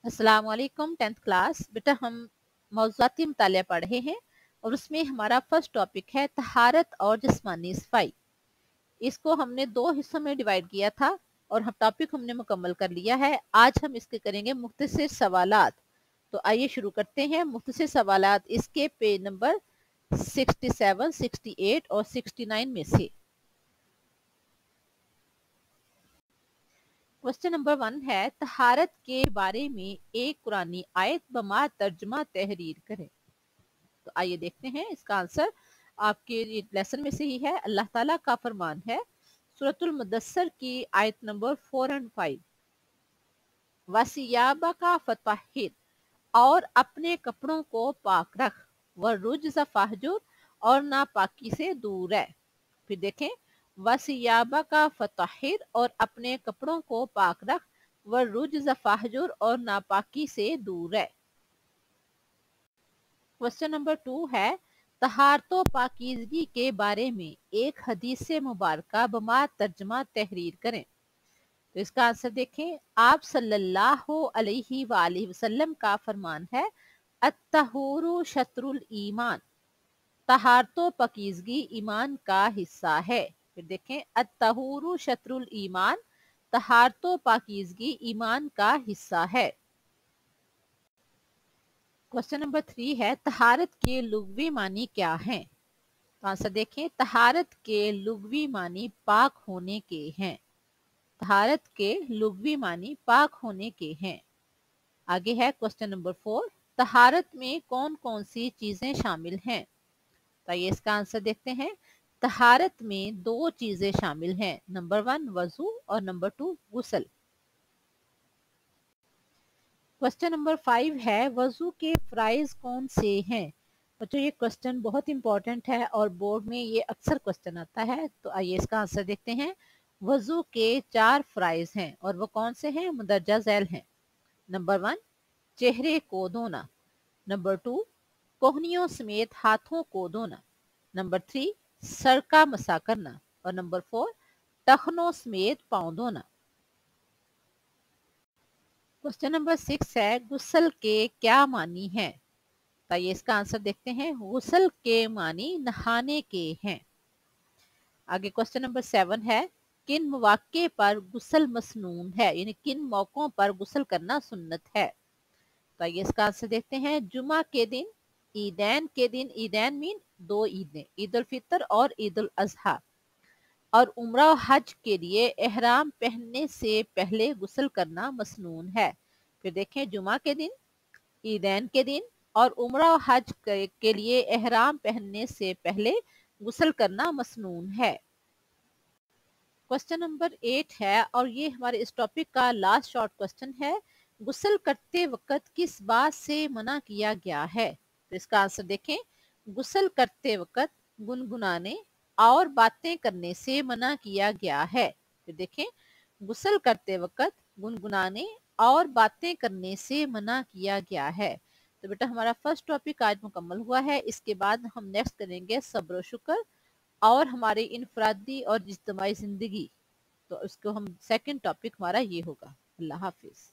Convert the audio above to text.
अस्सलाम वालेकुम 10th class. बेटा हम मौज़ूआती मुतालिया पढ़ रहे हैं और उसमें हमारा फर्स्ट टॉपिक है तहारत और जिस्मानी सफाई। इसको हमने 2 हिस्सों में डिवाइड किया था और हम टॉपिक हमने मुकम्मल कर लिया है। आज हम इसके करेंगे मुख्तसर सवालात। तो आइए शुरू करते हैं। मुख्तसर सवालात इसके पेज नंबर 67, 68 और 69 में से। क्वेश्चन नंबर 1 है तहारत के बारे में एक कुरानी आयत बमा तर्जुमा तहरीर करें। तो आइए देखते हैं इसका आंसर। आपके लेसन में से ही है। अल्लाह ताला का फरमान है सूरतुल मुदस्सर की आयत नंबर 4 और 5, वसियाबा का फतहिर, और अपने कपड़ों को पाक रख, व रुज्ज़ फहजुर, और नापाकी से दूर है। फिर देखें, वसियाबा का फतहिर, और अपने कपड़ों को पाक रख, व रुज्ज़ फहजुर, और नापाकी से दूर है। क्वेश्चन नंबर 2 है तहारतो पाकीज़गी के बारे में एक हदीस से मुबारका बमा तर्जमा तहरीर करें। तो इसका आंसर देखें। आप सल्लल्लाहु अलैहि वसल्लम का फरमान है अत्तहूरु शत्रुल ईमान, तहारतो पाकीज़गी ईमान का हिस्सा है। फिर देखें, अत्तहूरु शत्रुल ईमान, तहारतो पाकीज़गी ईमान का हिस्सा है। क्वेश्चन नंबर 3 है तहारत के लुग़वी मानी क्या हैं। तो आंसर देखें। तहारत के लुग़वी मानी पाक होने के हैं। तहारत के लुग़वी मानी पाक होने के हैं। आगे है क्वेश्चन नंबर 4, तहारत में कौन कौन सी चीजें शामिल हैं। तो ये इसका आंसर देखते हैं। तहारत में 2 चीजें शामिल हैं। नंबर 1 वजू और नंबर 2 गुस्ल। क्वेश्चन नंबर 5 है वजू के फ़राइज़ कौन से हैं। बच्चों ये क्वेश्चन बहुत इंपॉर्टेंट है और बोर्ड में ये अक्सर क्वेश्चन आता है। तो आइए इसका आंसर देखते हैं। वजू के 4 फ़राइज़ हैं और वो कौन से हैं, मुदर्जा झैल हैं। नंबर 1 चेहरे को धोना, नंबर 2 कोहनियों समेत हाथों को धोना, नंबर 3 सर का मसा करना, और नंबर 4 टखनों समेत पाँव धोना। क्वेश्चन नंबर 6 है गुस्ल के क्या मानी है। तो ये इसका आंसर देखते हैं। गुस्ल के मानी नहाने के हैं। आगे क्वेश्चन नंबर 7 है किन मौके पर गुस्ल मसनून है, यानी किन मौकों पर गुस्ल करना सुन्नत है। तो ये इसका आंसर देखते हैं। जुमा के दिन, ईदैन के दिन, ईदैन मीन 2 ईदें, ईद उल फितर और ईद उल अजहा, और उम्रा हज के लिए एहराम पहनने से पहले गुस्ल करना मसनून है। फिर देखें, जुमा के दिन, ईदैन के दिन और उम्रा हज के लिए एहराम पहनने से पहले गुस्ल करना मसनून है। क्वेश्चन नंबर 8 है और ये हमारे इस टॉपिक का लास्ट शॉर्ट क्वेश्चन है। गुस्ल करते वक्त किस बात से मना किया गया है। तो इसका आंसर देखें। गुस्ल करते वक्त गुनगुनाने और बातें करने से मना किया गया है। फिर देखें, गुस्ल करते वक्त गुनगुनाने और बातें करने से मना किया गया है। तो बेटा हमारा फर्स्ट टॉपिक आज मुकम्मल हुआ है। इसके बाद हम नेक्स्ट करेंगे सब्र और शुक्र और हमारी इनफरादी और इज्तिमाई ज़िंदगी। तो उसको हम सेकंड टॉपिक हमारा ये होगा। अल्लाह हाफिज़।